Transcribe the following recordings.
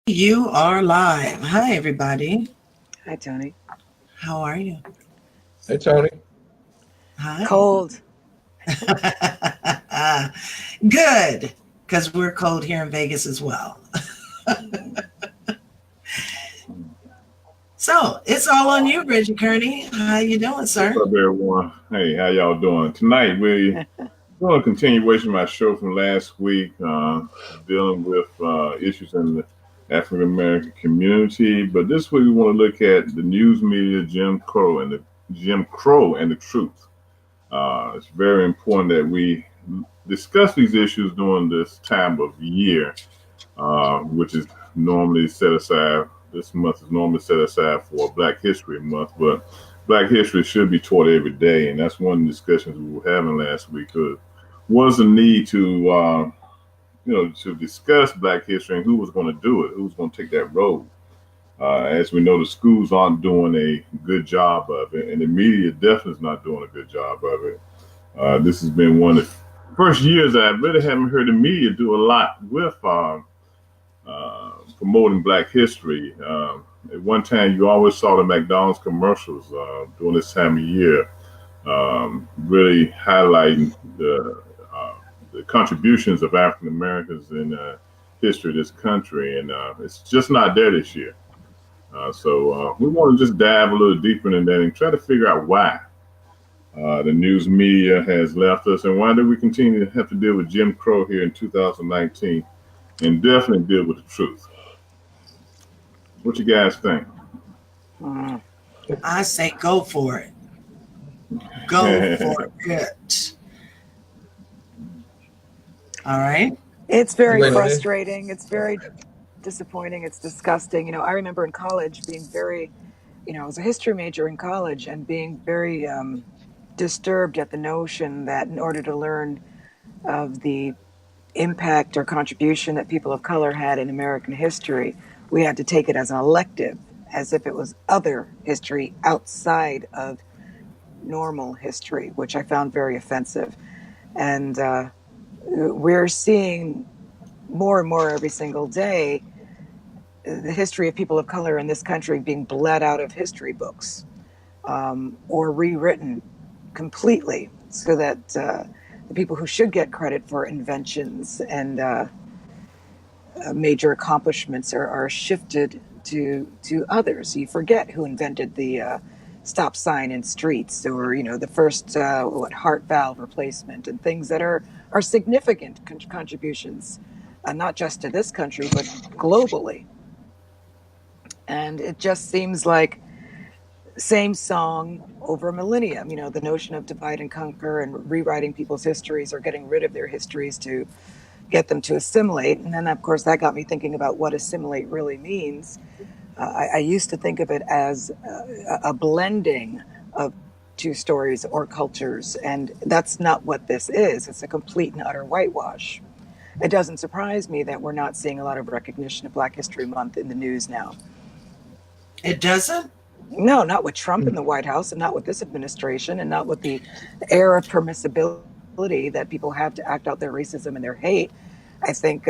You are live. Hi, everybody. Hi, Tony. How are you? Hey, Tony. Hi. Cold. Good, because we're cold here in Vegas as well. So it's all on you, Reggie Kearney. How you doing, What's sir? up, everyone? Hey, how y'all doing? Tonight, we're doing a continuation of my show from last week, dealing with issues in the African American community. But this week, we want to look at the news media, Jim Crow and the truth. It's very important that we discuss these issues during this time of year, which is normally set aside. This month is normally set aside for Black History Month, but Black history should be taught every day, and that's one of the discussions we were having last week. Was the need to, to discuss Black history and who was going to do it, who was going to take that road. As we know, the schools aren't doing a good job of it, and the media definitely is not doing a good job of it. This has been one of the first years that I really haven't heard the media do a lot with promoting Black history. At one time, you always saw the McDonald's commercials during this time of year, really highlighting the contributions of African Americans in history of this country, and it's just not there this year. So we want to just dive a little deeper in that and try to figure out why the news media has left us, and why do we continue to have to deal with Jim Crow here in 2019, and definitely deal with the truth. What you guys think? I say go for it. Go for it. All right. It's very frustrating. It's very disappointing. It's disgusting. I remember in college being very, I was a history major in college and being very disturbed at the notion that in order to learn of the impact or contribution that people of color had in American history, we had to take it as an elective, as if it was other history outside of normal history, which I found very offensive. And we're seeing more and more every single day the history of people of color in this country being bled out of history books or rewritten completely, so that the people who should get credit for inventions and major accomplishments are shifted to others. You forget who invented the stop sign in streets, or the first heart valve replacement, and things that are significant contributions, not just to this country but globally. And it just seems like same song over a millennium. The notion of divide and conquer and rewriting people's histories or getting rid of their histories to get them to assimilate. And then, of course, that got me thinking about what assimilate really means. I used to think of it as a blending of two stories or cultures, and that's not what this is. It's a complete and utter whitewash. It doesn't surprise me that we're not seeing a lot of recognition of Black History Month in the news now. It doesn't? No, not with Trump in the White House, and not with this administration, and not with the air of permissibility that people have to act out their racism and their hate. I think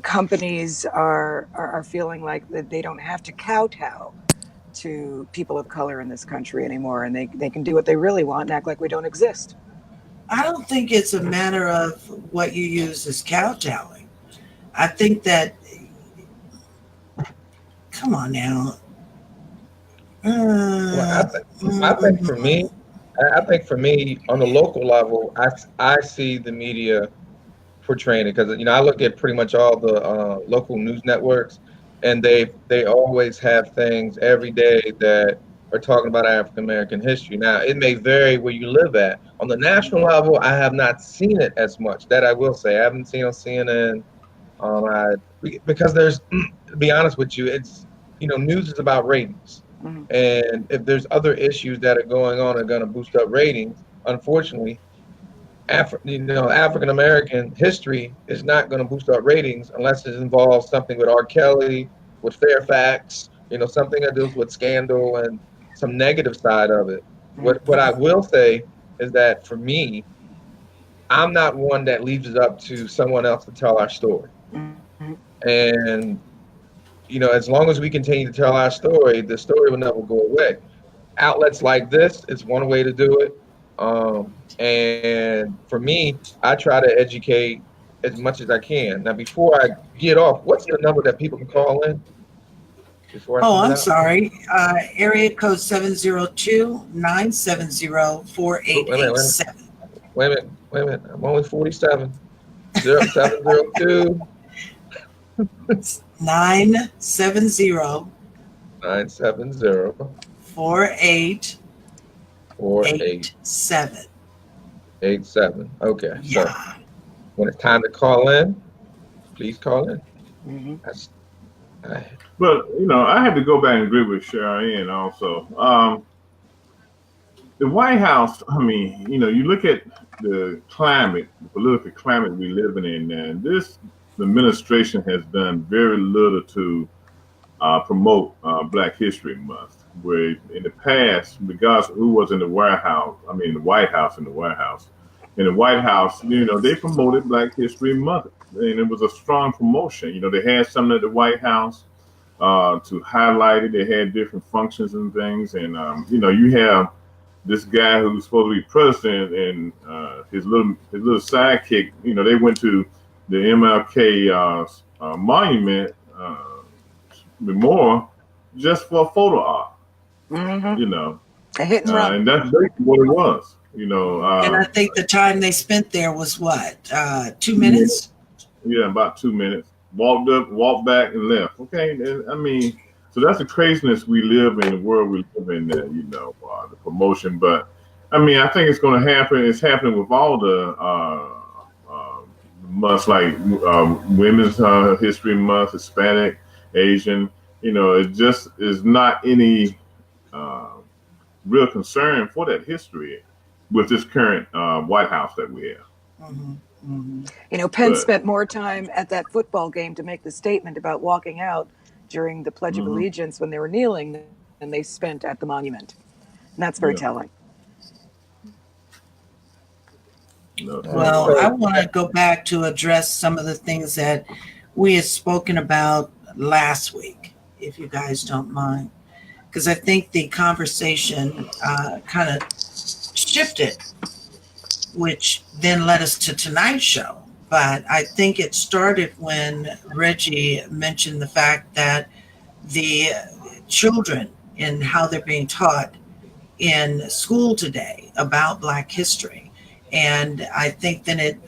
companies are feeling like that they don't have to kowtow to people of color in this country anymore, and they can do what they really want and act like we don't exist. I don't think it's a matter of what you use as kowtowing. I think that, come on now. Well, I think for me, on the local level, I see the media portraying it, because I look at pretty much all the local news networks, and they always have things every day that are talking about African American history. Now, it may vary where you live at. On the national level, I have not seen it as much. That I will say, I haven't seen on CNN. Because there's, to be honest with you, it's news is about ratings. Mm-hmm. And if there's other issues that are going on that are going to boost up ratings, unfortunately, African American history is not going to boost up ratings unless it involves something with R. Kelly, with Fairfax, something that deals with scandal and some negative side of it. What I will say is that for me, I'm not one that leaves it up to someone else to tell our story. Mm-hmm. And as long as we continue to tell our story, the story will never go away. Outlets like this is one way to do it. And for me, I try to educate as much as I can. Now, before I get off, what's the number that people can call in before I Oh, send it I'm out? sorry. Area code 702-970-4887. Wait a minute. I'm only 47. 0702 970 970 4887. 87. Okay. So Yeah. when it's time to call in, please call in. Mm-hmm. But I had to go back and agree with Sharon also. The White House, I mean, you look at the climate, the political climate we're living in, and this administration has done very little to promote Black History Month. Where in the past, regardless of who was in the White House, in the White House, they promoted Black History Month, and it was a strong promotion. They had something at the White House to highlight it. They had different functions and things, and you have this guy who's supposed to be president and his little sidekick. They went to the MLK monument memorial just for a photo op. Mm-hmm. A hit and run. And that's basically what it was. And I think the time they spent there was what, 2 minutes? Yeah, about 2 minutes. Walked up, walked back, and left. Okay, and so that's the craziness we live in, the world we live in. The promotion, but I think it's going to happen. It's happening with all the months, like Women's History Month, Hispanic, Asian. It just is not any real concern for that history with this current White House that we have. Mm-hmm. Mm-hmm. Penn spent more time at that football game to make the statement about walking out during the Pledge of Allegiance when they were kneeling than they spent at the monument. And that's very telling. Well, I want to go back to address some of the things that we had spoken about last week, if you guys don't mind, because I think the conversation kind of shifted, which then led us to tonight's show. But I think it started when Reggie mentioned the fact that the children and how they're being taught in school today about Black history. And I think then it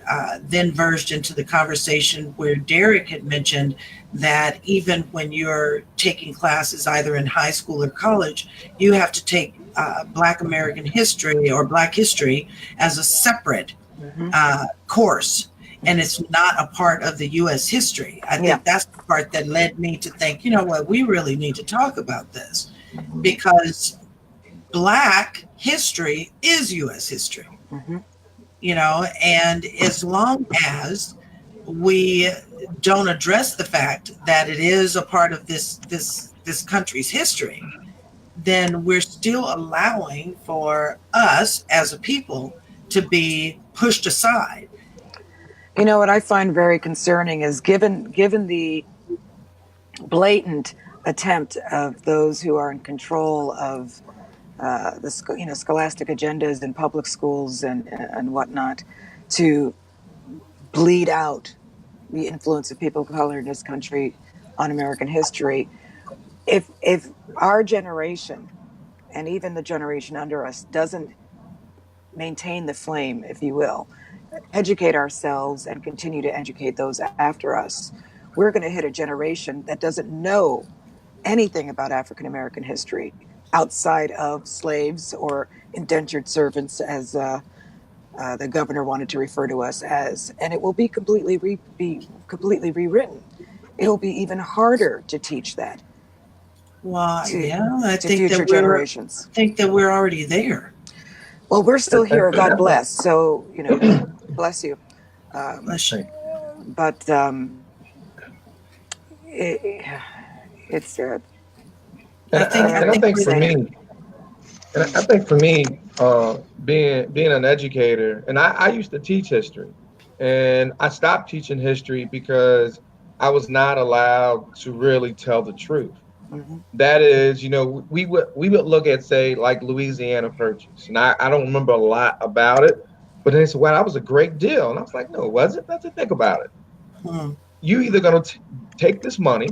then verged into the conversation where Derek had mentioned that even when you're taking classes either in high school or college, you have to take Black American history or Black history as a separate course. And it's not a part of the U.S. history. I think that's the part that led me to think, we really need to talk about this, because Black history is U.S. history. And as long as we don't address the fact that it is a part of this country's history, then we're still allowing for us as a people to be pushed aside. What I find very concerning is given the blatant attempt of those who are in control of the scholastic agendas in public schools and whatnot to bleed out the influence of people of color in this country on American history. If our generation and even the generation under us doesn't maintain the flame, if you will, educate ourselves and continue to educate those after us, we're going to hit a generation that doesn't know anything about African American history outside of slaves or indentured servants, as the governor wanted to refer to us as, and it will be completely rewritten. It'll be even harder to teach that. Well, I think future generations. I think that we're already there. Well, we're still here. God bless. So bless you. Bless you. But it's. I think for me, being an educator, and I used to teach history, and I stopped teaching history because I was not allowed to really tell the truth. Mm-hmm. That is, we would look at, say, like Louisiana Purchase, and I don't remember a lot about it, but they said, "Well, that was a great deal," and I was like, "No, it wasn't." Let's think about it. Hmm. You either gonna take this money,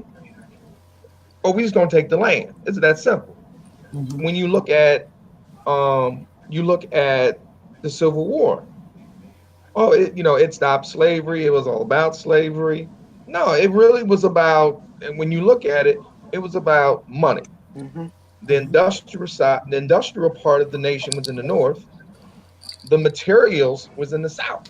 or we just gonna take the land. It's that simple. Hmm. When you look at the Civil War, oh, it stopped slavery. It was all about slavery. No, it really was about, and when you look at it, it was about money. Mm-hmm. The industrial side, the industrial part of the nation was in the north. The materials was in the south.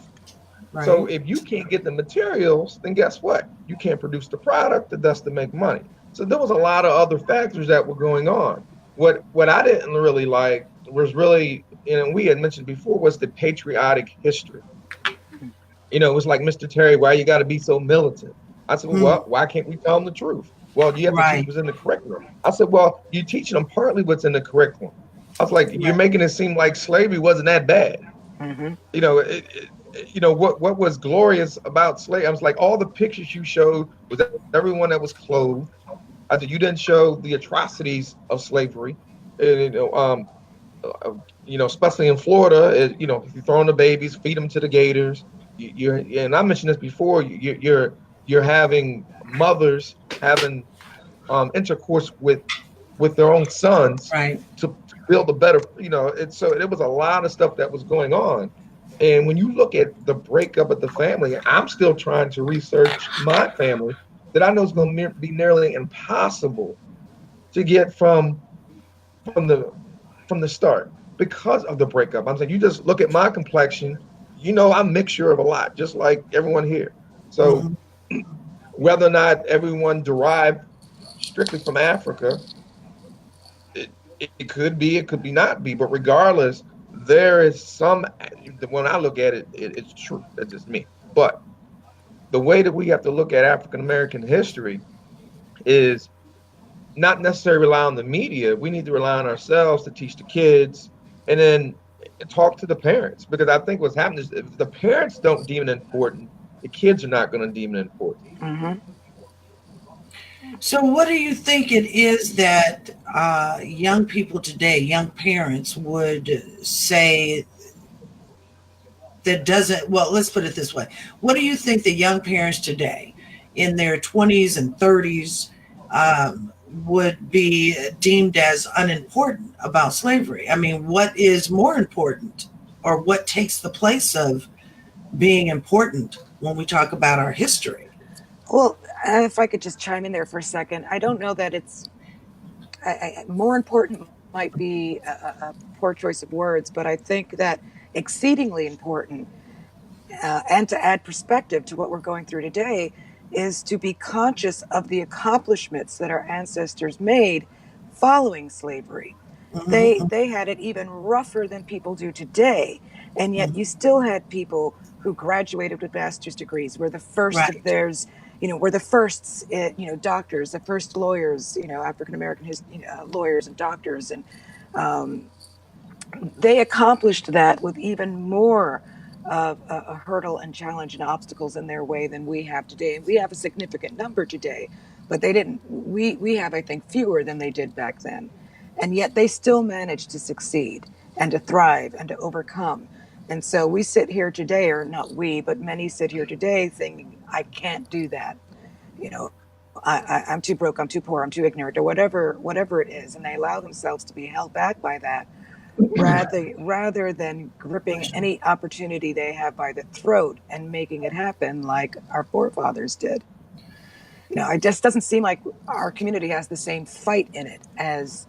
Right. So if you can't get the materials, then guess what? You can't produce the product that does to make money. So there was a lot of other factors that were going on. What I didn't really like was really, and we had mentioned before, was the patriotic history. It was like, Mr. Terry, why you got to be so militant? I said, well, why can't we tell them the truth? Well, you have to teach what's in the curriculum. I said, well, you're teaching them partly what's in the curriculum. I was like, you're making it seem like slavery wasn't that bad. Mm-hmm. What was glorious about slavery? I was like, all the pictures you showed was everyone that was clothed. I said, you didn't show the atrocities of slavery. Especially in Florida, you're throwing the babies, feed them to the gators. And I mentioned this before. You're having mothers having intercourse with their own sons, Right. to build a better. So there was a lot of stuff that was going on. And when you look at the breakup of the family, I'm still trying to research my family that I know is going to be nearly impossible to get from the start because of the breakup. I'm saying, you just look at my complexion, I'm a mixture of a lot, just like everyone here. So whether or not everyone derived strictly from Africa, it could be, it could be not be, but regardless, there is some, when I look at it, it's true. That's just me. But the way that we have to look at African American history is not necessarily rely on the media. We need to rely on ourselves to teach the kids, and then talk to the parents, because I think what's happening is, if the parents don't deem it important, the kids are not going to deem it important. Mm-hmm. So what do you think it is that young people today, young parents, would say that doesn't, well, let's put it this way. What do you think the young parents today in their 20s and 30s would be deemed as unimportant about slavery? I mean, what is more important, or what takes the place of being important when we talk about our history? Well, if I could just chime in there for a second, I don't know that it's more important might be a poor choice of words, but I think that exceedingly important, and to add perspective to what we're going through today, is to be conscious of the accomplishments that our ancestors made following slavery. Mm-hmm. They had it even rougher than people do today, and yet you still had people who graduated with master's degrees, were the first Right. of theirs, were the firsts, doctors, the first lawyers, African American lawyers and doctors, and they accomplished that with even more of a hurdle and challenge and obstacles in their way than we have today. We have a significant number today, but they didn't. We have, I think, fewer than they did back then, and yet they still managed to succeed and to thrive and to overcome. And so we sit here today, or not we, but many sit here today thinking, I can't do that. I'm too broke, I'm too poor, I'm too ignorant, or whatever it is. And they allow themselves to be held back by that rather than gripping any opportunity they have by the throat and making it happen like our forefathers did. It just doesn't seem like our community has the same fight in it as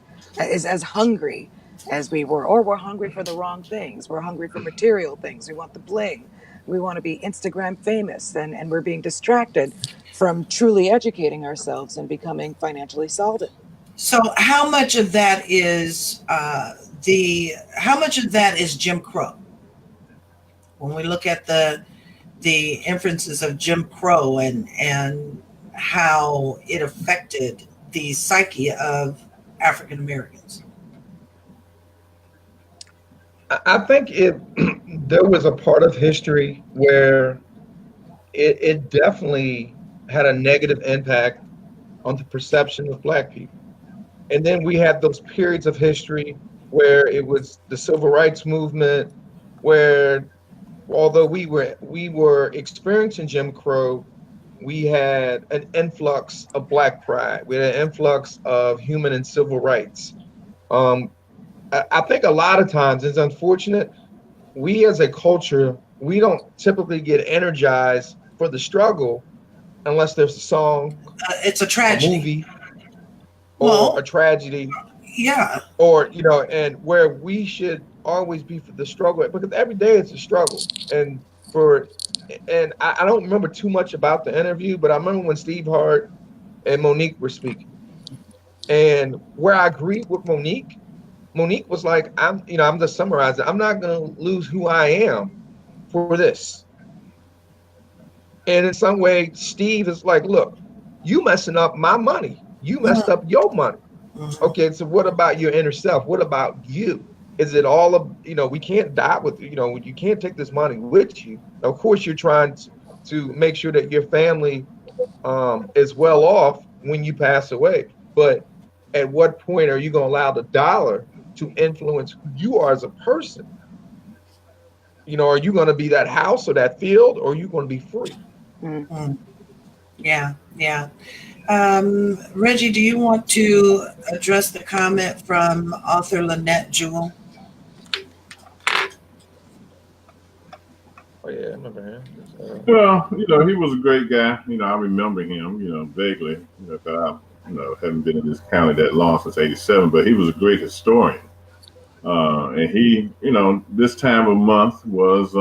hungry as we were, or we're hungry for the wrong things. We're hungry for material things. We want the bling. We want to be Instagram famous, and we're being distracted from truly educating ourselves and becoming financially solvent. So how much of that is Jim Crow? When we look at the inferences of Jim Crow and how it affected the psyche of African Americans. I think there was a part of history where it definitely had a negative impact on the perception of Black people. And then we had those periods of history where it was the civil rights movement, where although we were experiencing Jim Crow, we had an influx of Black pride. We had an influx of human and civil rights. Um, I think a lot of times it's unfortunate. We as a culture, we don't typically get energized for the struggle unless there's a song, It's a a tragedy. movie, or Well, a tragedy, yeah. or and where we should always be for the struggle, because every day it's a struggle. And for and I don't remember too much about the interview, but I remember when Steve Hart and Monique were speaking, and where I agreed with Monique. Monique was like, I'm just summarizing, I'm not going to lose who I am for this. And in some way, Steve is like, look, you messing up my money. You messed up your money. Okay, so what about your inner self? What about you? Is it all of, we can't die with, you can't take this money with you. Of course, you're trying to make sure that your family is well off when you pass away. But at what point are you going to allow the dollar to influence who you are as a person? Are you going to be that house or that field, or are you going to be free? Yeah, yeah. Reggie, do you want to address the comment from author Lynette Jewell? Oh yeah, I remember him. Well, he was a great guy. I remember him, vaguely, because I, haven't been in this county that long since '87, but he was a great historian. And he, this time of month was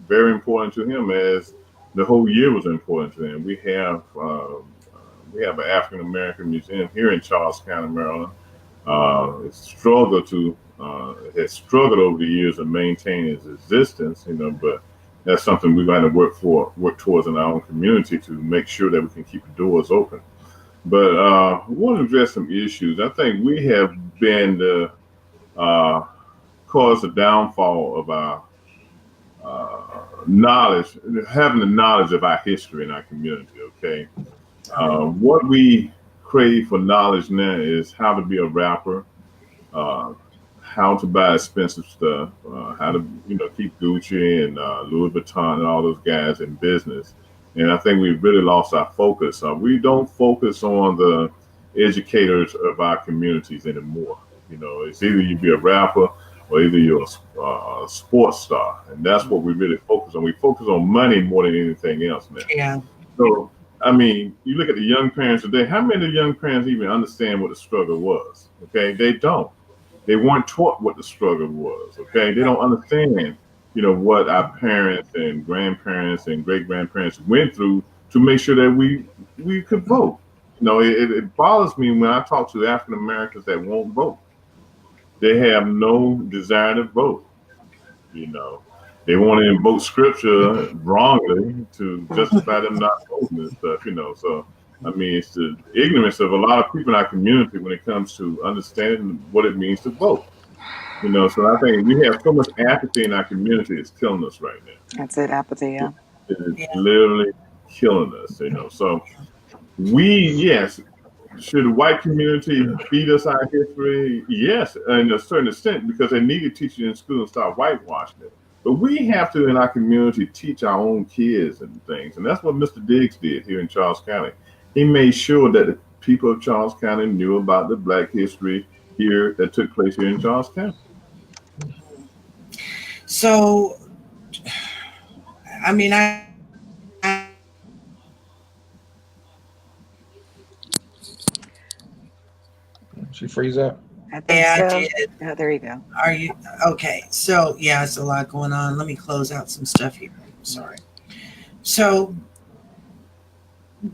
very important to him, as the whole year was important to him. We have an African American museum here in Charles County, Maryland. It's struggled has struggled over the years to maintain its existence, but that's something we're going to work towards in our own community to make sure that we can keep the doors open. But I want to address some issues. I think we have been the cause the downfall of our knowledge, having the knowledge of our history in our community. Okay, what we crave for knowledge now is how to be a rapper, how to buy expensive stuff, how to keep Gucci and Louis Vuitton and all those guys in business. And I think we've really lost our focus. We don't focus on the educators of our communities anymore. It's either you be a rapper or either you're a sports star, and that's what we really focus on. We focus on money more than anything else now. Yeah. So, I mean, you look at the young parents today. How many of the young parents even understand what the struggle was? Okay, they don't. They weren't taught what the struggle was. Okay, they don't understand, what our parents and grandparents and great grandparents went through to make sure that we could vote. It bothers me when I talk to African Americans that won't vote. They have no desire to vote. They want to invoke scripture wrongly to justify them not voting and stuff. So I mean, it's the ignorance of a lot of people in our community when it comes to understanding what it means to vote. So I think we have so much apathy in our community, it's killing us right now. That's it, apathy, yeah. It's literally killing us, So yes, should the white community feed us our history? Yes, in a certain extent, because they need to teach it in school and start whitewashing it. But we have to, in our community, teach our own kids and things. And that's what Mr. Diggs did here in Charles County. He made sure that the people of Charles County knew about the Black history here that took place here in Charles County. So, I mean, She freeze up? I think I so. did. Yeah, there you go. Are you okay? So yeah, it's a lot going on. Let me close out some stuff here. Sorry. So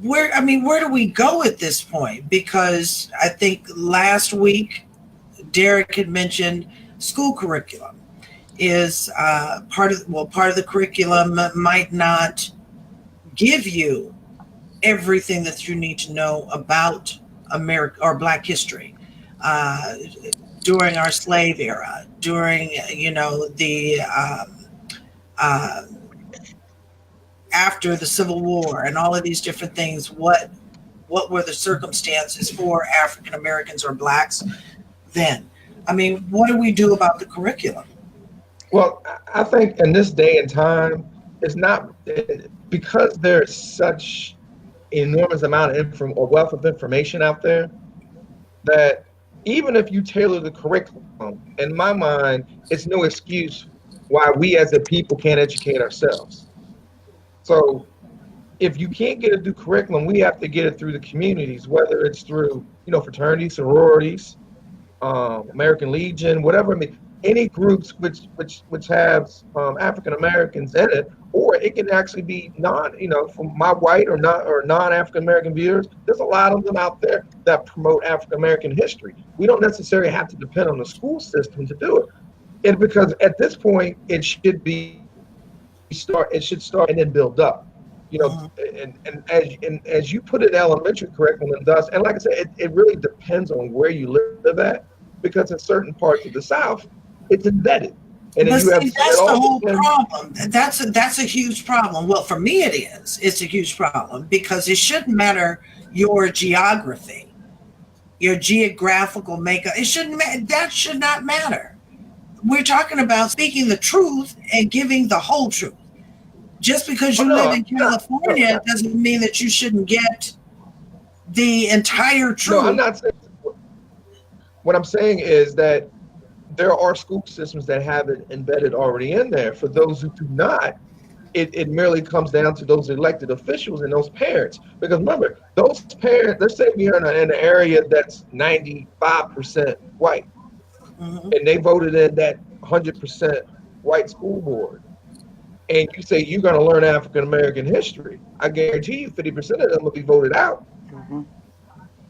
where do we go at this point? Because I think last week Derek had mentioned school curriculum is part of the curriculum might not give you everything that you need to know about America or Black history during our slave era, during the after the Civil War and all of these different things, what were the circumstances for African Americans or blacks then? I mean, what do we do about the curriculum? Well, I think in this day and time, it's not because there's such enormous amount of or wealth of information out there that even if you tailor the curriculum, in my mind, it's no excuse why we as a people can't educate ourselves. So if you can't get it through curriculum, we have to get it through the communities, whether it's through, fraternities, sororities, American Legion, whatever. I mean, any groups which have African Americans in it, or it can actually be from my white or non-African American viewers. There's a lot of them out there that promote African American history. We don't necessarily have to depend on the school system to do it, and because at this point it should start and then build up. And as you put it, elementary curriculum and thus, and like I said, it really depends on where you live at, because in certain parts of the South, it's embedded. And that's the whole problem. That's a huge problem. Well, for me, it is. It's a huge problem because it shouldn't matter your geography, your geographical makeup. That should not matter. We're talking about speaking the truth and giving the whole truth. Just because you live in California doesn't mean that you shouldn't get the entire truth. No, I'm not saying. What I'm saying is that there are school systems that have it embedded already in there. For those who do not, it merely comes down to those elected officials and those parents. Because remember, those parents, let's say we're in an area that's 95% white, and they voted in that 100% white school board. And you say you're going to learn African American history, I guarantee you 50% of them will be voted out.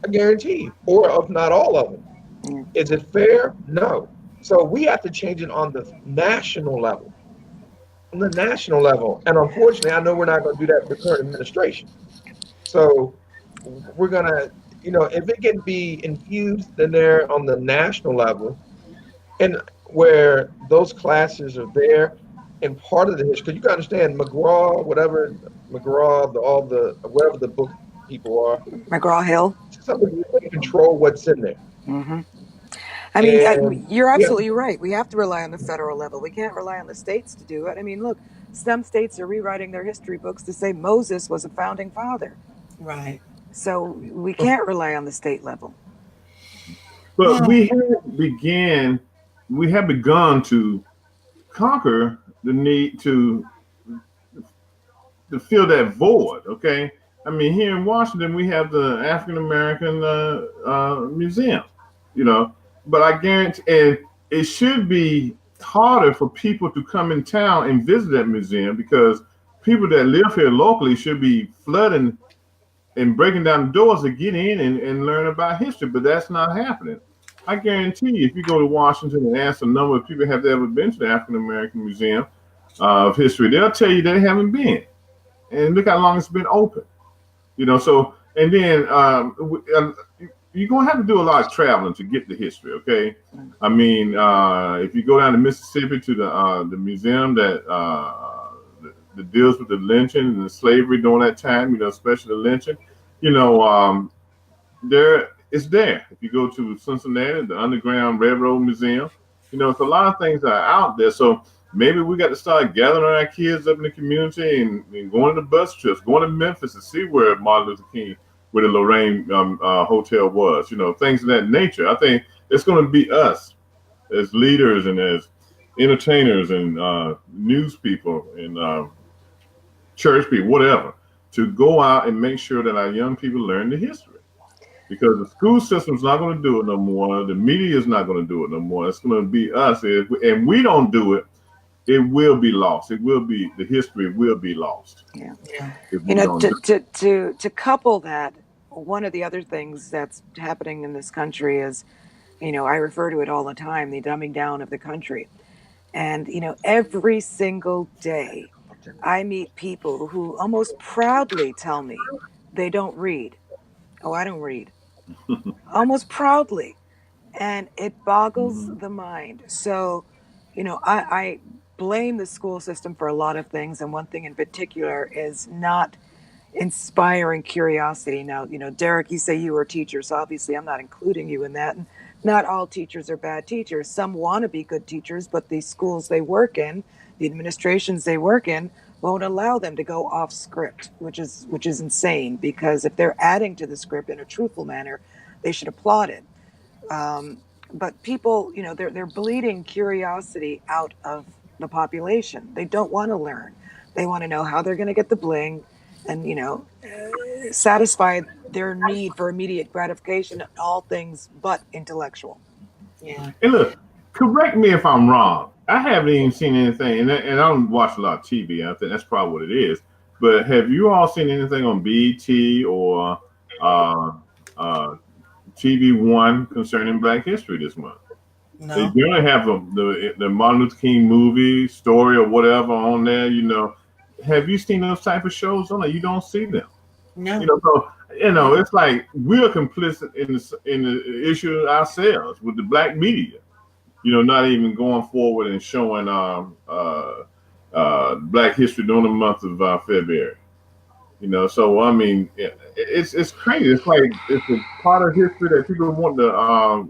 I guarantee you, or if not all of them. Is it fair? No. So we have to change it on the national level. On the national level. And unfortunately, I know we're not going to do that with the current administration. So we're going to, if it can be infused in there on the national level, and where those classes are there, and part of the history, because you got to understand whatever the book people are. McGraw-Hill. Somebody really control what's in there. I mean, you're absolutely right. We have to rely on the federal level. We can't rely on the states to do it. I mean, look, some states are rewriting their history books to say Moses was a founding father. Right. So we can't rely on the state level. But we have begun to conquer the need to fill that void, okay? I mean, here in Washington, we have the African American Museum, but I guarantee, and it should be harder for people to come in town and visit that museum, because people that live here locally should be flooding and breaking down the doors to get in and learn about history, but that's not happening. I guarantee you, if you go to Washington and ask a number of people have they ever been to the African American Museum of History, they'll tell you they haven't been. And look how long it's been open. So, and then you're going to have to do a lot of traveling to get the history, okay? I mean, if you go down to Mississippi to the museum that deals with the lynching and the slavery during that time, especially the lynching, it's there. If you go to Cincinnati, the Underground Railroad Museum, it's a lot of things that are out there. So maybe we got to start gathering our kids up in the community and going to the bus trips, going to Memphis to see where Martin Luther King, where the Lorraine Hotel was, things of that nature. I think it's going to be us as leaders and as entertainers and news people and church people, whatever, to go out and make sure that our young people learn the history. Because the school system's not going to do it no more. The media is not going to do it no more. It's going to be us. And we don't do it, it will be lost. The history will be lost. Yeah. To couple that, one of the other things that's happening in this country is, I refer to it all the time, the dumbing down of the country. And, every single day I meet people who almost proudly tell me they don't read. Oh, I don't read. Almost proudly. And it boggles the mind. So, I blame the school system for a lot of things, and one thing in particular is not inspiring curiosity. Now, Derek, you say you were a teacher, so obviously I'm not including you in that. And not all teachers are bad teachers. Some want to be good teachers, but the schools they work in, the administrations they work in, won't allow them to go off script, which is insane, because if they're adding to the script in a truthful manner, they should applaud it. But people, they're bleeding curiosity out of the population. They don't want to learn. They want to know how they're going to get the bling and, satisfy their need for immediate gratification in all things but intellectual. Yeah. And look, correct me if I'm wrong. I haven't even seen anything, and I don't watch a lot of TV. I think that's probably what it is. But have you all seen anything on BET or TV One concerning Black History this month? No. They generally have the Martin Luther King movie story or whatever on there. Have you seen those type of shows on there? You don't see them. No. So it's like we're complicit in the issue ourselves with the black media. Not even going forward and showing Black History during the month of February. So I mean, it's crazy. It's like it's a part of history that people want to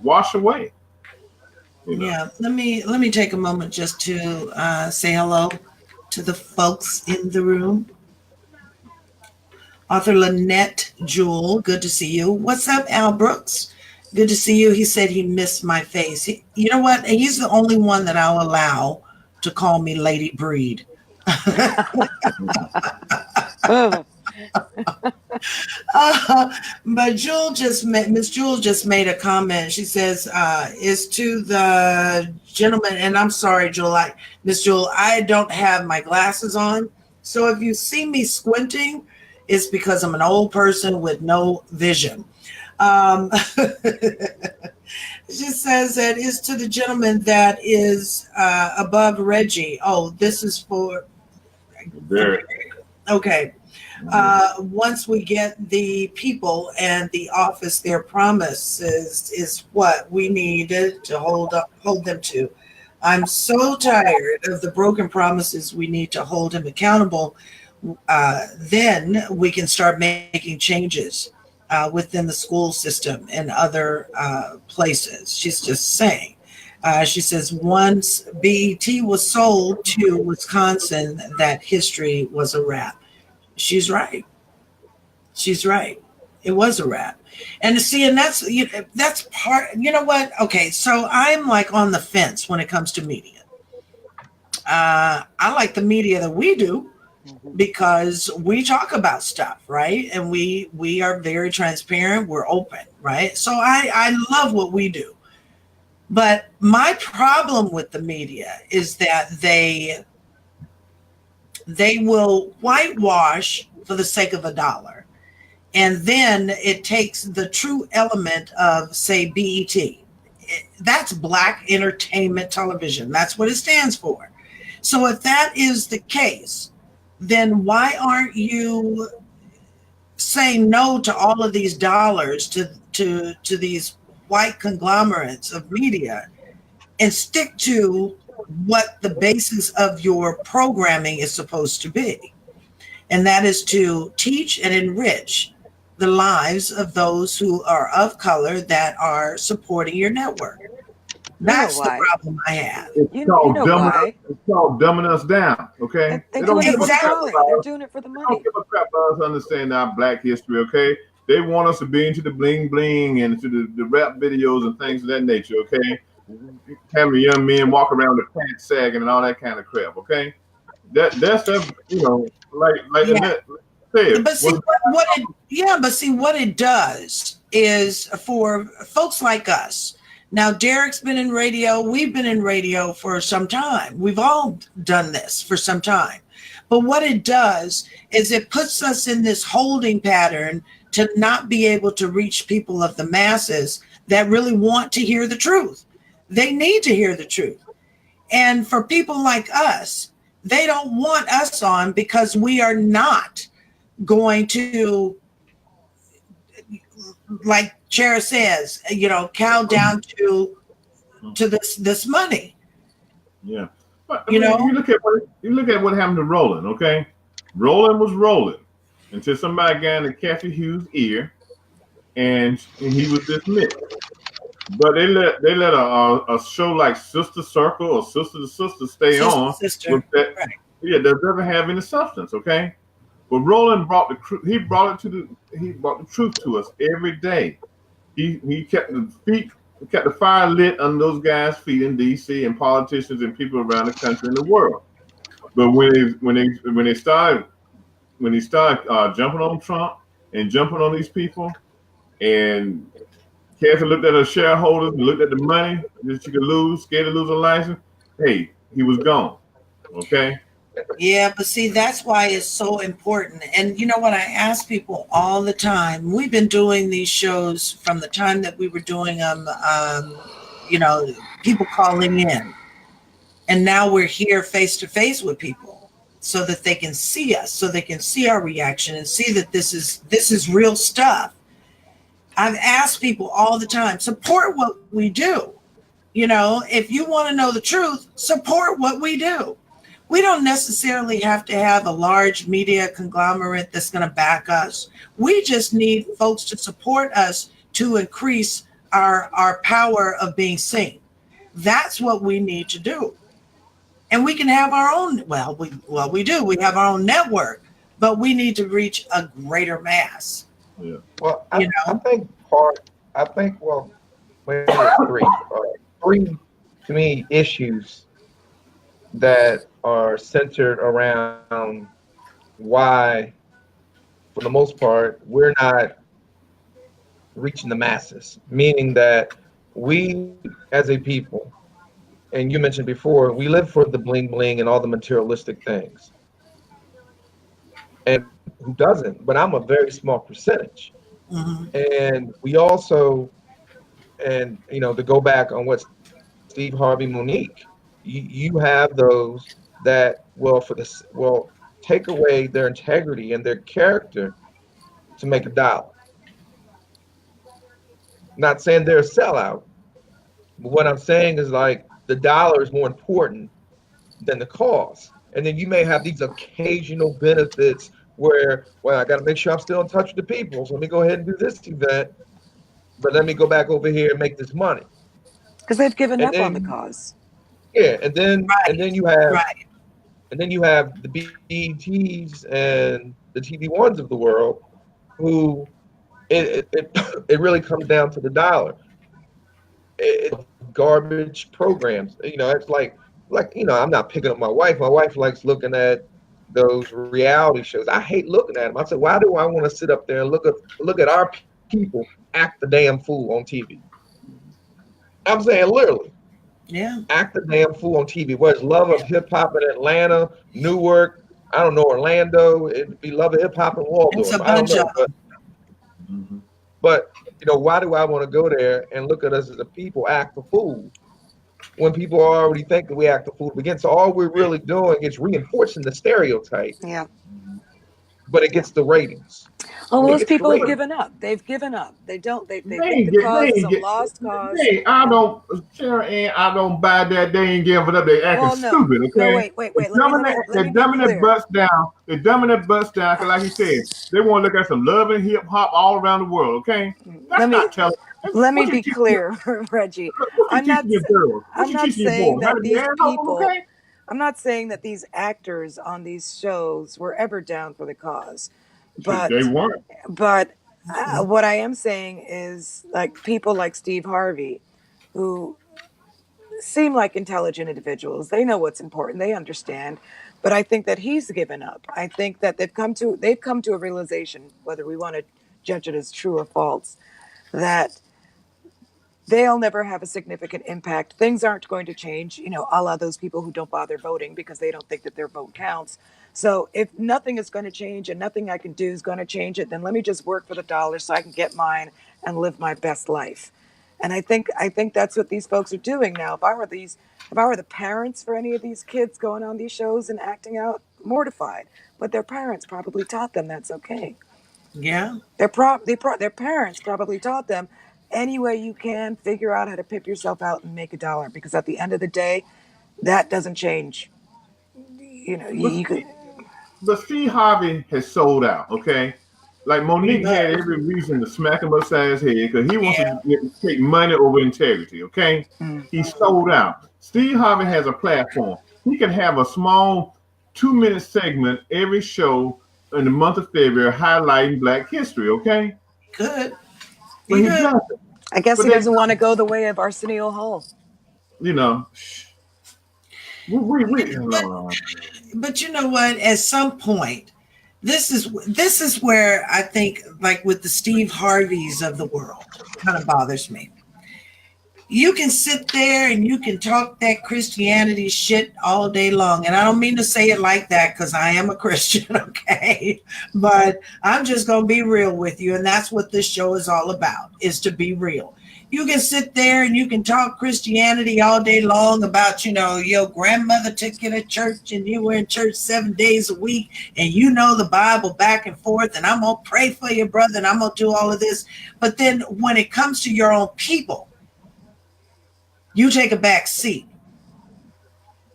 wash away. Yeah. Let me take a moment just to say hello to the folks in the room. Author Lynette Jewell, good to see you. What's up, Al Brooks? Good to see you. He said he missed my face. You know what? He's the only one that I'll allow to call me Lady Breed. But Miss Jewell just made a comment. She says, "Is to the gentleman," and I'm sorry, Miss Jewell, I don't have my glasses on, so if you see me squinting, it's because I'm an old person with no vision. She says that is to the gentleman that is above Reggie. Oh, this is for okay. Once we get the people and the office, their promises is what we need to hold them to. I'm so tired of the broken promises. We need to hold him accountable. Then we can start making changes within the school system and other places. She's just saying. She says once BET was sold to Wisconsin, that history was a wrap. She's right. It was a wrap. And that's part, you know what? Okay, so I'm like on the fence when it comes to media. I like the media that we do because we talk about stuff, right? And we are very transparent. We're open, right? So I love what we do. But my problem with the media is that they will whitewash for the sake of $1. And then it takes the true element of, say, BET. That's Black Entertainment Television. That's what it stands for. So if that is the case, then why aren't you saying no to all of these dollars to these white conglomerates of media and stick to what the basis of your programming is supposed to be? And that is to teach and enrich the lives of those who are of color that are supporting your network. That's the problem I have. It's called dumbing us down, okay? They don't give a crap. They're doing it for the money. They don't give a crap about us understanding our Black history, okay? They want us to be into the bling bling and to the rap videos and things of that nature, okay? Having young men walk around with pants sagging and all that kind of crap, okay? That's stuff, like that. But see what it does is for folks like us. Now, Derek's been in radio. We've been in radio for some time. We've all done this for some time. But what it does is it puts us in this holding pattern to not be able to reach people of the masses that really want to hear the truth. They need to hear the truth. And for people like us, they don't want us on because we are not going to, like Chera says, cow down to this money. Yeah. But I You mean, know, you look at what happened to Roland. Okay, Roland was rolling until somebody got in Kathy Hughes' ear, and he was dismissed. But they let a show like Sister Circle or Sister to Sister stay sister, on with sister. that. Right. Yeah, that doesn't have any substance. Okay, but Roland brought he brought the truth to us every day. He kept the fire lit on those guys' feet in D.C. and politicians and people around the country and the world. But when he started jumping on Trump and jumping on these people, and Kathy looked at her shareholders and looked at the money that she could lose, scared to lose her license. Hey, he was gone. Okay. Yeah, but see, that's why it's so important. And you know what? I ask people all the time. We've been doing these shows from the time that we were doing them, you know, people calling in. And now we're here face to face with people so that they can see us, so they can see our reaction and see that this is real stuff. I've asked people all the time, support what we do. You know, if you want to know the truth, support what we do. We don't necessarily have to have a large media conglomerate that's going to back us. We just need folks to support us to increase our power of being seen. That's what we need to do. And we can have our own, we do. We have our own network, but we need to reach a greater mass. Yeah. Well, You I know? think, well, maybe three to me issues that are centered around why, for the most part, we're not reaching the masses, meaning that we as a people, and you mentioned before, we live for the bling bling and all the materialistic things. And who doesn't? But I'm a very small percentage. Mm-hmm. And we also, and you know, to go back on what Steve Harvey Monique, you have those that will take away their integrity and their character to make a dollar. Not saying they're a sellout, but what I'm saying is like the dollar is more important than the cause. And then you may have these occasional benefits where, well, I got to make sure I'm still in touch with the people. So let me go ahead and do this event, but let me go back over here and make this money. Because they've given And up on the then, cause. yeah, and then Right. you have the BETs and the TV ones of the world who it really comes down to the dollar. It's garbage programs. You know, it's like you know, I'm not picking up my wife. My wife likes looking at those reality shows. I hate looking at them. I said, why do I want to sit up there and look at our people act the damn fool on TV? I'm saying literally. Yeah. Act the damn fool on TV. Where's Love of Hip Hop in Atlanta, Newark, I don't know, Orlando, it'd be Love of Hip Hop in It's a Waldorf. I don't bunch of know. But you know, why do I want to go there and look at us as a people act the fool when people already think that we act the fool again? So all we're really doing is reinforcing the stereotype. Yeah. But it gets the ratings. Oh, It those gets the people have ratings. given up. They've given up. They think the They cause is ain't a get. lost cause. Hey, Sarah Ann, I don't buy that. They ain't giving up. They acting Well, no, stupid. no, Okay, wait. Let me they're be dumbing their clear. butts down. They're dumbing their butts down. Cause like you said, they want to look at some love and hip hop all around the world. Okay, that's Let me not telling. let me What you be teaching? clear, Reggie. What you I'm not teaching your girls? What I'm you not teaching your saying boys? How that to be these assholes? people Okay. I'm not saying that these actors on these shows were ever down for the cause. They But weren't. what I am saying is like people like Steve Harvey who seem like intelligent individuals. They know what's important. They understand. But I think that he's given up. I think that they've come to a realization, whether we want to judge it as true or false, that they'll never have a significant impact. Things aren't going to change, you know, a la those people who don't bother voting because they don't think that their vote counts. So if nothing is going to change and nothing I can do is going to change it, then let me just work for the dollar so I can get mine and live my best life. And I think that's what these folks are doing now. If I were the parents for any of these kids going on these shows and acting out, mortified. But their parents probably taught them that's okay. yeah. Their parents probably taught them any way you can figure out how to pip yourself out and make a dollar, because at the end of the day, that doesn't change. You know, you could. But Steve Harvey has sold out, okay? Like Monique had every reason to smack him upside his head because he wants to take money over integrity, okay? He's sold out. Steve Harvey has a platform. He can have a small 2-minute segment every show in the month of February highlighting Black history, okay? Good. But he doesn't. I guess he doesn't want to go the way of Arsenio Hall. You know. But you know what? At some point, this is where I think, like with the Steve Harveys of the world, kind of bothers me. You can sit there and you can talk that Christianity shit all day long. And I don't mean to say it like that because I am a Christian, okay? But I'm just going to be real with you. And that's what this show is all about, is to be real. You can sit there and you can talk Christianity all day long about, you know, your grandmother took you to church and you were in church 7 days a week and you know the Bible back and forth and I'm going to pray for your brother and I'm going to do all of this. But then when it comes to your own people, you take a back seat.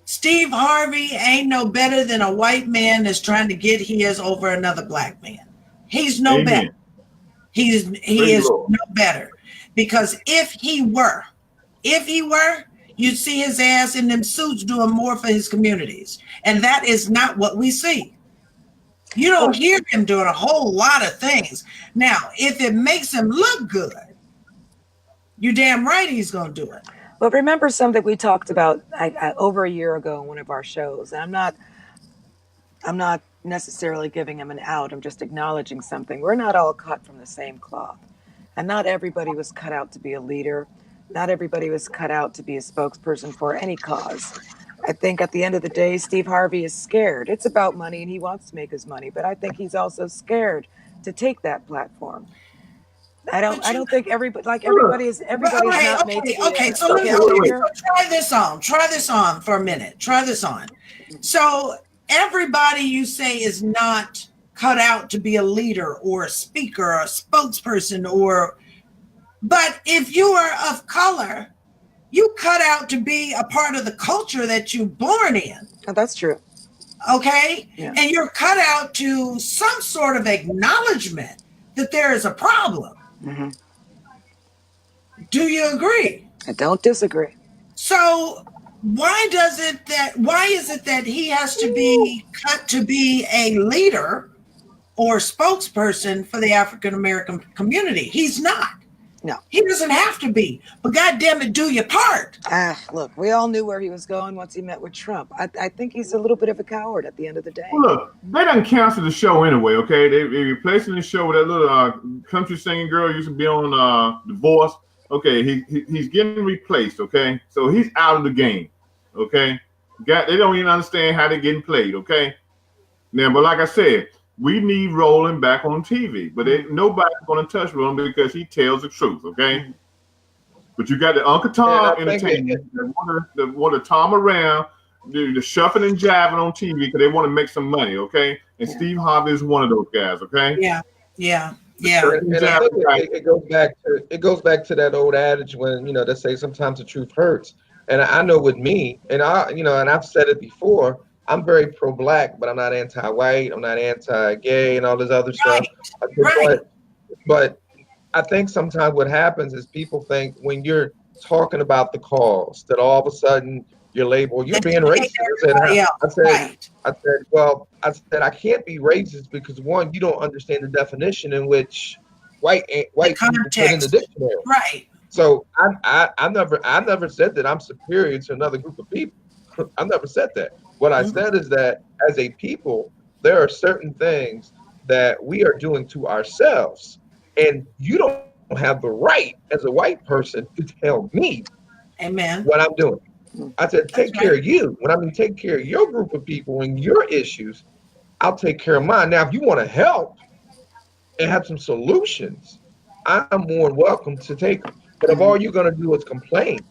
Steve Harvey ain't no better than a white man that's trying to get his over another black man. He's no better. He is no better. Because if he were, you'd see his ass in them suits doing more for his communities. And that is not what we see. You don't hear him doing a whole lot of things. Now, if it makes him look good, you're damn right he's going to do it. But remember something we talked about over a year ago in one of our shows. And I'm not necessarily giving him an out. I'm just acknowledging something. We're not all cut from the same cloth. And not everybody was cut out to be a leader. Not everybody was cut out to be a spokesperson for any cause. I think at the end of the day, Steve Harvey is scared. It's about money and he wants to make his money. But I think he's also scared to take that platform. I don't think everybody is not made to be okay. So try this on for a minute. Try this on. So everybody you say is not cut out to be a leader or a speaker or a spokesperson but if you are of color, you cut out to be a part of the culture that you're born in. Oh, that's true. Okay. Yeah. And you're cut out to some sort of acknowledgement that there is a problem. Mm-hmm. Do you agree? I don't disagree. So why is it that he has to be cut to be a leader or spokesperson for the African American community? He's not. No. He doesn't have to be. But goddamn it, do your part. Look, we all knew where he was going once he met with Trump. I think he's a little bit of a coward at the end of the day. Well, look, they done cancel the show anyway, okay? They replacing the show with that little country singing girl who used to be on The Voice. Okay, he's getting replaced, okay? So he's out of the game, okay? They don't even understand how they're getting played, okay? Now, but like I said, we need Roland back on TV, but nobody's going to touch Roland because he tells the truth, okay? But you got the Uncle Tom entertainment that want to tom around, the shuffling and jiving on TV because they want to make some money, okay? And Steve Harvey is one of those guys, okay? Yeah. And I think it goes back to that old adage when they say sometimes the truth hurts. And I know with me, and I've said it before. I'm very pro-black, but I'm not anti-white. I'm not anti-gay and all this other stuff. Right. But I think sometimes what happens is people think when you're talking about the cause that all of a sudden you're labeled, you're being racist. I said I can't be racist because one, you don't understand the definition in which white people put in the dictionary. Right. So I never said that I'm superior to another group of people. I never said that. What I said is that as a people, there are certain things that we are doing to ourselves, and you don't have the right as a white person to tell me what I'm doing. I said, take care of you. When I mean take care of your group of people and your issues, I'll take care of mine. Now, if you want to help and have some solutions, I'm more than welcome to take them. But if all you're going to do is complain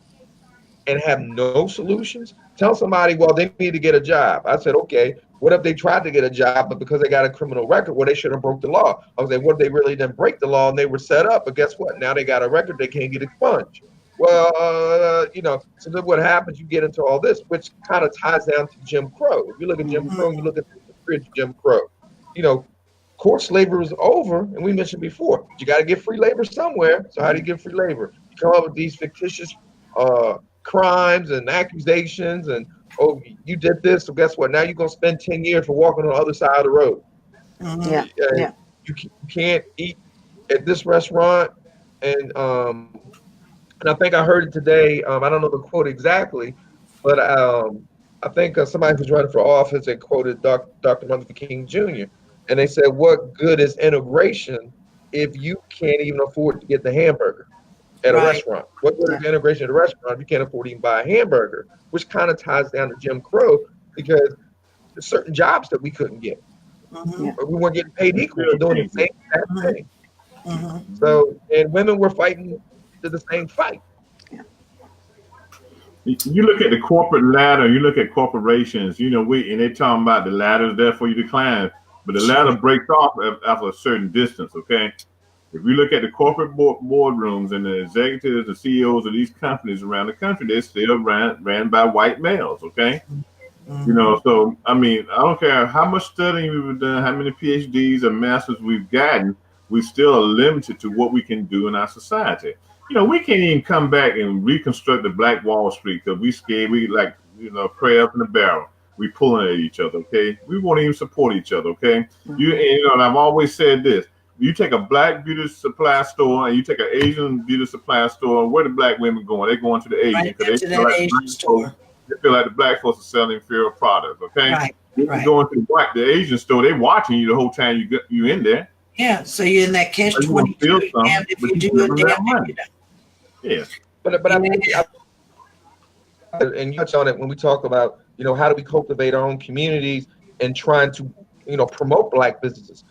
and have no solutions, tell somebody, well, they need to get a job. I said, okay, what if they tried to get a job, but because they got a criminal record, well, they should have broke the law. I was like, what if they really didn't break the law and they were set up? But guess what? Now they got a record, they can't get expunged. Well, so then what happens? You get into all this, which kind of ties down to Jim Crow. If you look at Jim Crow, you look at the history of Jim Crow. Course labor is over, and we mentioned before, you got to get free labor somewhere. So how do you get free labor? You come up with these fictitious crimes and accusations, and you did this, so guess what? Now you're gonna spend 10 years for walking on the other side of the road. Yeah. You can't eat at this restaurant, and I think I heard it today. I don't know the quote exactly, but I think somebody who's running for office had quoted Dr. Martin Luther King Jr. And they said, "What good is integration if you can't even afford to get the hamburger at a restaurant? What good is integration at a restaurant if you can't afford to even buy a hamburger?" Which kind of ties down to Jim Crow, because there's certain jobs that we couldn't get. But we weren't getting paid equal for doing the same exact thing. So, and women were fighting to the same fight. You look at the corporate ladder, you look at corporations, and they're talking about the ladder's there for you to climb, but the ladder breaks off after a certain distance, okay? If you look at the corporate boardrooms and the executives, the CEOs of these companies around the country, they're still ran by white males, okay? So, I mean, I don't care how much studying we've done, how many PhDs or masters we've gotten, we still are limited to what we can do in our society. We can't even come back and reconstruct the Black Wall Street because we scared. We pray up in the barrel. We pulling at each other, okay? We won't even support each other, okay? And I've always said this. You take a black beauty supply store and you take an Asian beauty supply store, where the black women going? They're going to the Asian because they feel like the black folks are selling inferior products, okay? Right. You're going to the Asian store, they're watching you the whole time you in there. Yeah, so you're in that catch-22. Damned if you do it, damned if you don't. Yeah. But I mean, and you touch on it when we talk about, how do we cultivate our own communities and trying to, promote black businesses.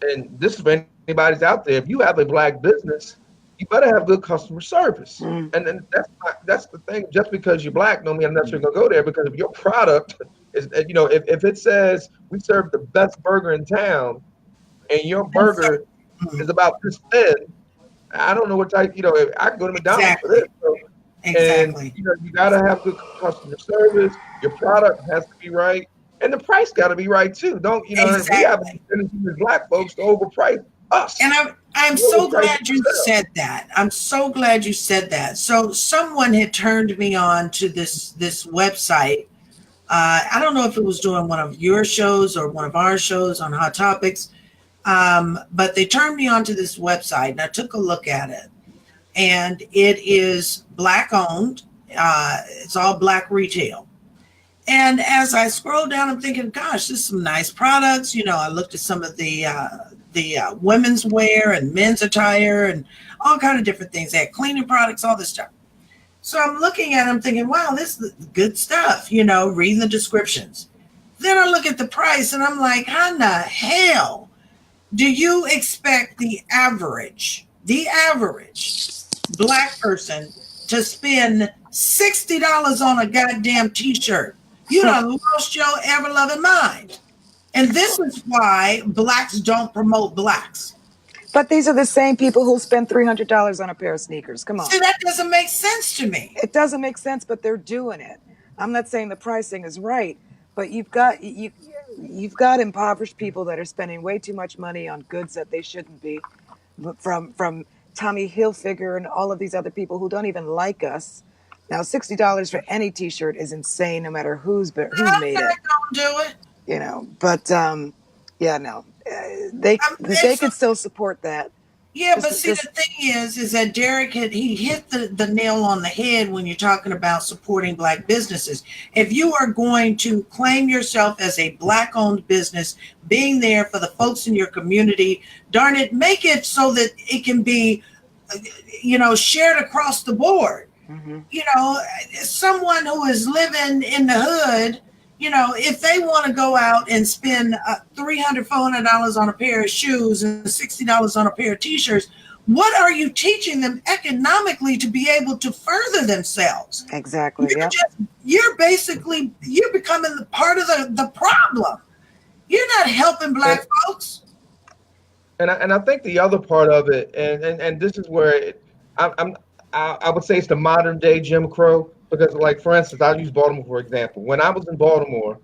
And this is for anybody's out there. If you have a black business, you better have good customer service. And that's the thing. Just because you're black, don't mean I'm necessarily gonna go there, because if your product is, if it says we serve the best burger in town, and your burger is about this thin, I don't know what type. If I can go to McDonald's for this. So, and you gotta have good customer service. Your product has to be right, and the price got to be right too. Don't we have a tendency as black folks to overprice us? And I'm so glad you said that. I'm so glad you said that. So someone had turned me on to this website. I don't know if it was doing one of your shows or one of our shows on Hot Topics, but they turned me on to this website, and I took a look at it. And it is black owned. It's all black retail. And as I scroll down, I'm thinking, gosh, this is some nice products. I looked at some of the women's wear and men's attire and all kind of different things. They had cleaning products, all this stuff. So I'm looking at it, I'm thinking, wow, this is good stuff, reading the descriptions. Then I look at the price and I'm like, how in the hell do you expect the average black person to spend $60 on a goddamn t-shirt? You done lost your ever-loving mind. And this is why blacks don't promote blacks. But these are the same people who spend $300 on a pair of sneakers. Come on. See, that doesn't make sense to me. It doesn't make sense, but they're doing it. I'm not saying the pricing is right, but you've got impoverished people that are spending way too much money on goods that they shouldn't be. From Tommy Hilfiger and all of these other people who don't even like us. Now, $60 for any T-shirt is insane, no matter who's made it. Don't do it. But they could still support that. Yeah, but see, the thing is that Derek he hit the nail on the head when you're talking about supporting black businesses. If you are going to claim yourself as a black-owned business, being there for the folks in your community, darn it, make it so that it can be, shared across the board. Mm-hmm. Someone who is living in the hood, if they want to go out and spend $300, $400 on a pair of shoes and $60 on a pair of t-shirts, what are you teaching them economically to be able to further themselves? Exactly. You're becoming the part of the problem. You're not helping black folks. And I think the other part of it, and this is where I would say it's the modern day Jim Crow, because, like, for instance, I'll use Baltimore for example. When I was in Baltimore,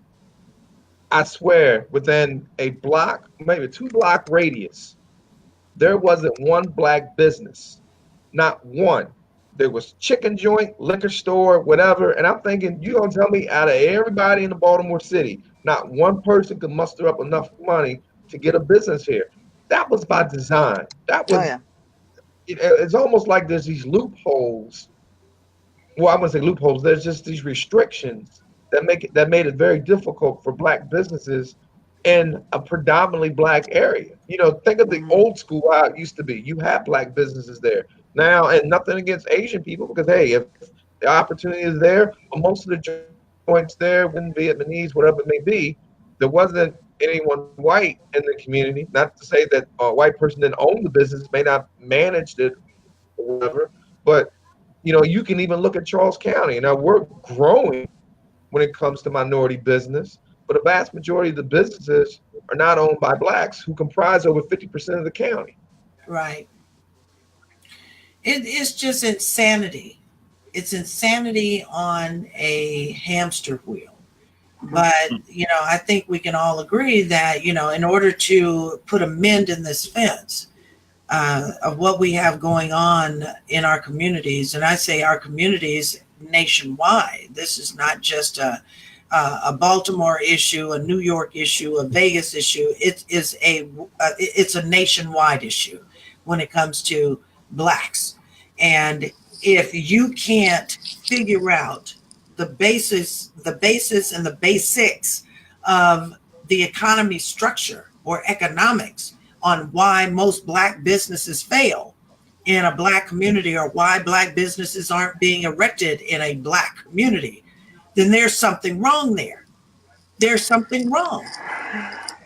I swear within a block, maybe 2 block radius, there wasn't one black business, not one. There was chicken joint, liquor store, whatever. And I'm thinking, you gonna tell me out of everybody in the Baltimore city, not one person could muster up enough money to get a business here? That was by design. That Oh was, yeah. it's almost like there's these loopholes. Well, I wouldn't say loopholes. There's just these restrictions that made it very difficult for black businesses in a predominantly black area. You know, think of the old school how it used to be. You have black businesses there now, and nothing against Asian people, because hey, if the opportunity is there, most of the joints there, when Vietnamese, whatever it may be, there wasn't anyone white in the community. Not to say that a white person didn't own the business, may not managed it or whatever, but you know, you can even look at Charles County. Now we're growing when it comes to minority business, but a vast majority of the businesses are not owned by blacks, who comprise over 50% of the county. Right. It's just insanity. It's insanity on a hamster wheel. But, you know, I think we can all agree that, you know, in order to put a mend in this fence of what we have going on in our communities, and I say our communities nationwide, this is not just a Baltimore issue, a New York issue, a Vegas issue. It's a nationwide issue when it comes to blacks. And if you can't figure out the basis and the basics of the economy structure or economics on why most black businesses fail in a black community, or why black businesses aren't being erected in a black community, then there's something wrong there. There's something wrong.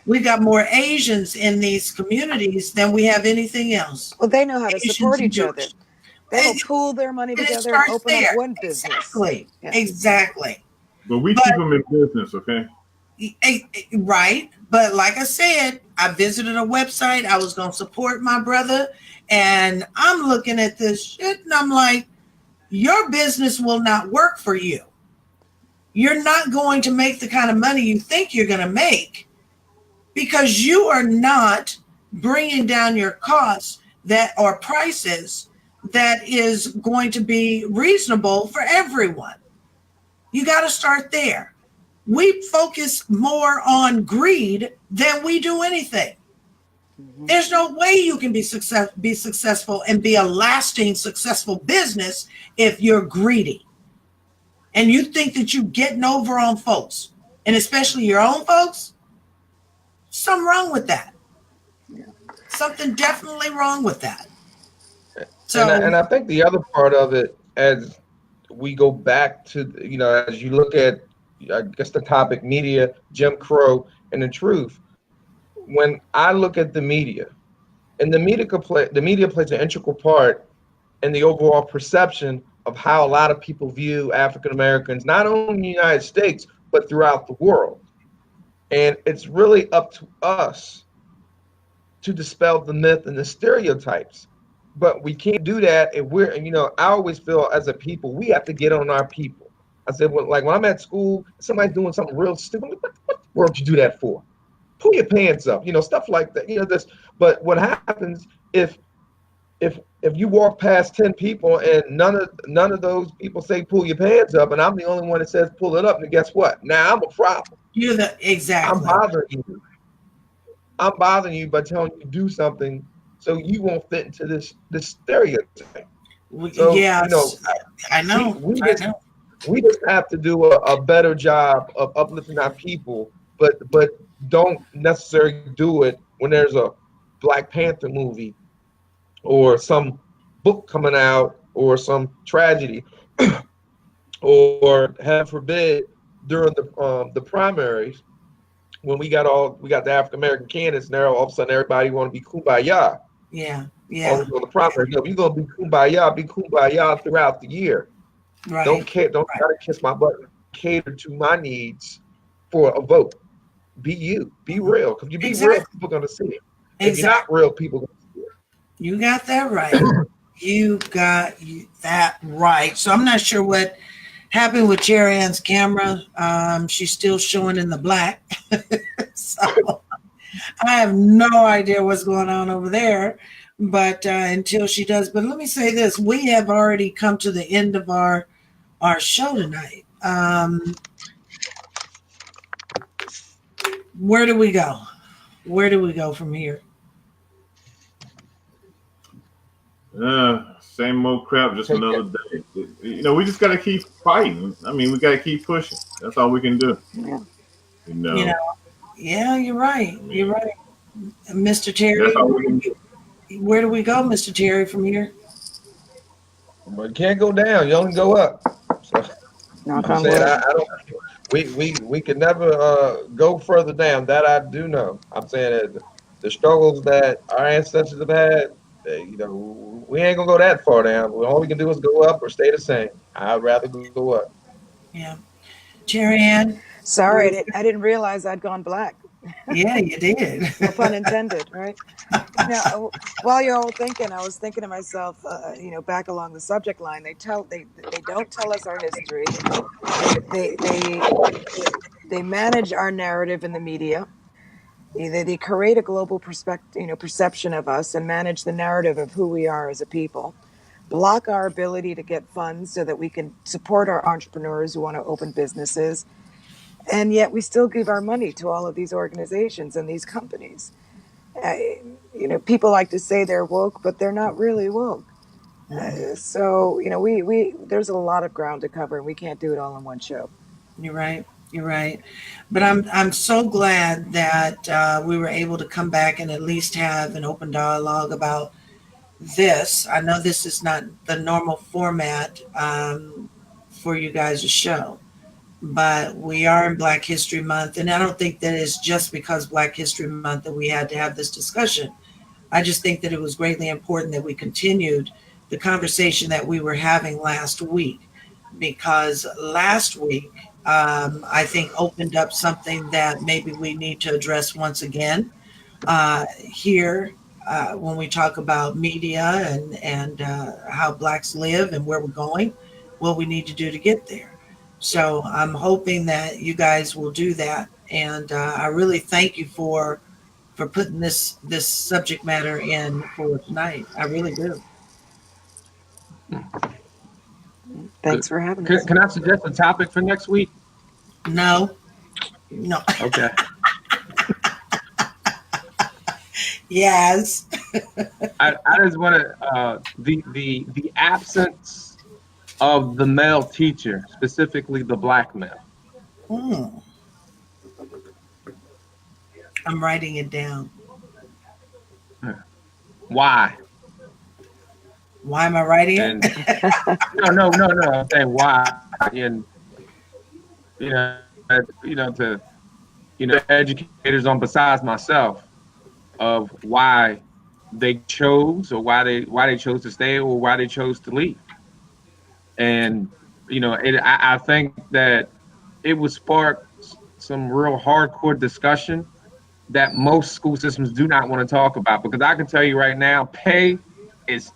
We've got more Asians in these communities than we have anything else. Well, they know how to Asians support and each other. Jewish. They'll pool their money And it together and starts open there. up one business. Exactly. Yeah. Exactly. But we keep them in business, okay? Right. But like I said, I visited a website. I was going to support my brother. And I'm looking at this shit and I'm like, your business will not work for you. You're not going to make the kind of money you think you're going to make, because you are not bringing down your costs that or prices that is going to be reasonable for everyone. You got to start there. We focus more on greed than we do anything. There's no way you can be successful and be a lasting successful business if you're greedy and you think that you're getting over on folks, and especially your own folks. Something wrong with that. Something definitely wrong with that. So, and I think the other part of it, as we go back to, you know, as you look at, I guess, the topic media, Jim Crow, and the truth. When I look at the media, and the media plays an integral part in the overall perception of how a lot of people view African Americans, not only in the United States, but throughout the world. And it's really up to us to dispel the myth and the stereotypes. But we can't do that if we're, you know, I always feel as a people, we have to get on our people. I said, well, like when I'm at school, somebody's doing something real stupid, I'm like, what the world you do that for? Pull your pants up, you know, stuff like that. You know, this. But what happens if you walk past 10 people and none of those people say pull your pants up, and I'm the only one that says pull it up, and guess what? Now I'm a problem. exactly. I'm bothering you. I'm bothering you by telling you to do something so you won't fit into this stereotype. So, yeah, you know, I know. We just have to do a better job of uplifting our people, but don't necessarily do it when there's a Black Panther movie or some book coming out or some tragedy, or heaven forbid during the primaries when we got the African American candidates, and all of a sudden everybody want to be kumbaya. Yeah. On the primary, you're gonna be kumbaya throughout the year. Right. Don't try to kiss my butt. Cater to my needs for a vote. Be you. Be real. Because you be real, people are gonna see it. If you're not real, people are gonna see it. You got that right. You got that right. So I'm not sure what happened with Jerry Ann's camera. She's still showing in the black. So I have no idea what's going on over there, but until she does. But let me say this. We have already come to the end of our show tonight. Where do we go? Where do we go from here? Same old crap, just another day. You know, we just got to keep fighting. I mean, we got to keep pushing. That's all we can do. Yeah. You know. Yeah, you're right. You're right. Mr. Terry, That's all we can do. Where do we go, Mr. Terry, from here? But you can't go down. You only go up. So I'm saying I don't. We can never go further down. That I do know. I'm saying that the struggles that our ancestors have had, you know, we ain't gonna go that far down. All we can do is go up or stay the same. I'd rather go up. Yeah, Jerry Ann. Sorry, I didn't realize I'd gone black. Yeah, you did. No pun intended, right? Now, while you're all thinking, I was thinking to myself, you know, back along the subject line, they don't tell us our history. They manage our narrative in the media. They create a global perception of us and manage the narrative of who we are as a people. Block our ability to get funds so that we can support our entrepreneurs who want to open businesses. And yet we still give our money to all of these organizations and these companies. You know, people like to say they're woke, but they're not really woke. So, you know, we there's a lot of ground to cover, and we can't do it all in one show. You're right. You're right. But I'm so glad that we were able to come back and at least have an open dialogue about this. I know this is not the normal format for you guys' show, but we are in Black History Month, and I don't think that it's just because Black History Month that we had to have this discussion. I just think that it was greatly important that we continued the conversation that we were having last week, because last week I think opened up something that maybe we need to address once again here when we talk about media and how Blacks live and where we're going, what we need to do to get there. So I'm hoping that you guys will do that, and I really thank you for putting this subject matter in for tonight. I really do. Thanks for having us. Can I suggest a topic for next week? No. Okay. Yes. I just want to the absence of the male teacher, specifically the Black male. I'm writing it down. Why? Why am I writing it? No. I'm saying why, and to educators on besides myself of why they chose or why they chose to stay or why they chose to leave. And I think that it would spark some real hardcore discussion that most school systems do not want to talk about, because I can tell you right now, pay is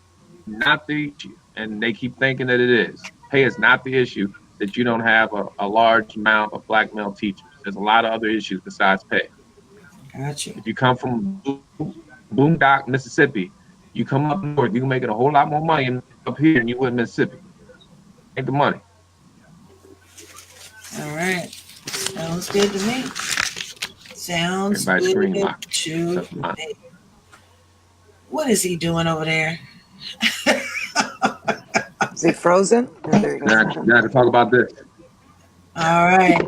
not the issue, and they keep thinking that it is. Pay is not the issue, that you don't have a large amount of Black male teachers. There's a lot of other issues besides pay. Gotcha. If you come from Boondock, Mississippi, you come up north, you can make it a whole lot more money up here than you would in Mississippi. Ain't the money. All right. Sounds good to me. Sounds Everybody good to me. What is he doing over there? Is he frozen? Oh, there he goes. Now I can talk about this. All right.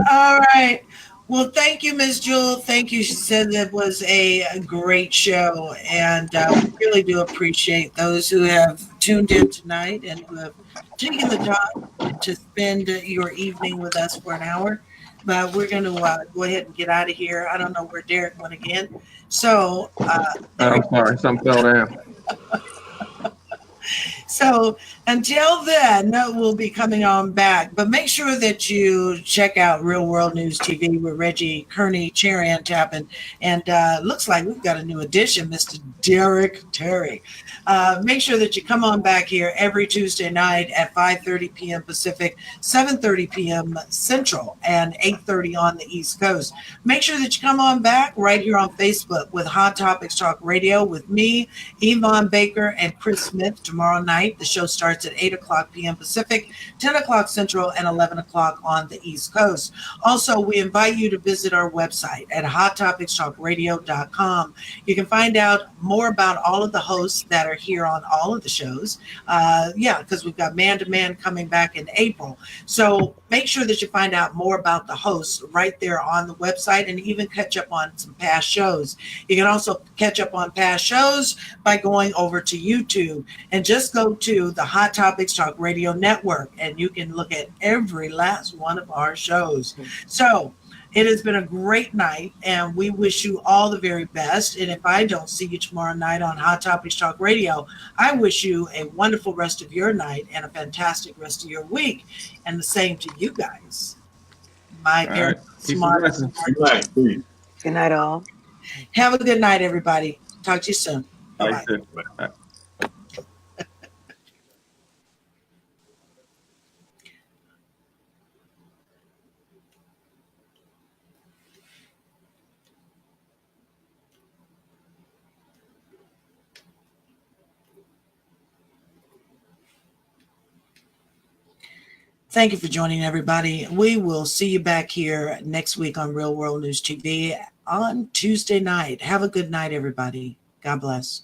All right. Well, thank you, Ms. Jewel. Thank you. She said that was a great show, and we really do appreciate those who have tuned in tonight and who have taken the time to spend your evening with us for an hour. But we're going to go ahead and get out of here. I don't know where Derek went again. So I'm sorry, something fell down. So until then, we'll be coming on back. But make sure that you check out Real World News TV with Reggie Kearney, Cherry Ann Tappan. And looks like we've got a new addition, Mr. Derek Terry. Make sure that you come on back here every Tuesday night at 5:30 p.m. Pacific, 7:30 p.m. Central, and 8:30 on the East Coast. Make sure that you come on back right here on Facebook with Hot Topics Talk Radio with me, Yvonne Baker, and Chris Smith tomorrow night. The show starts at 8 o'clock p.m. Pacific, 10 o'clock Central, and 11 o'clock on the East Coast. Also, we invite you to visit our website at hottopictalkradio.com. You can find out more about all of the hosts that are here on all of the shows. Because we've got Man to Man coming back in April. So make sure that you find out more about the hosts right there on the website and even catch up on some past shows. You can also catch up on past shows by going over to YouTube and just go to the Hot Topics Talk Radio Network and you can look at every last one of our shows. So it has been a great night and we wish you all the very best. And if I don't see you tomorrow night on Hot Topics Talk Radio, I wish you a wonderful rest of your night and a fantastic rest of your week. And the same to you guys. My very smart. Good night, all. Have a good night, everybody. Talk to you soon. Bye-bye. Thank you for joining, everybody. We will see you back here next week on Real World News TV on Tuesday night. Have a good night, everybody. God bless.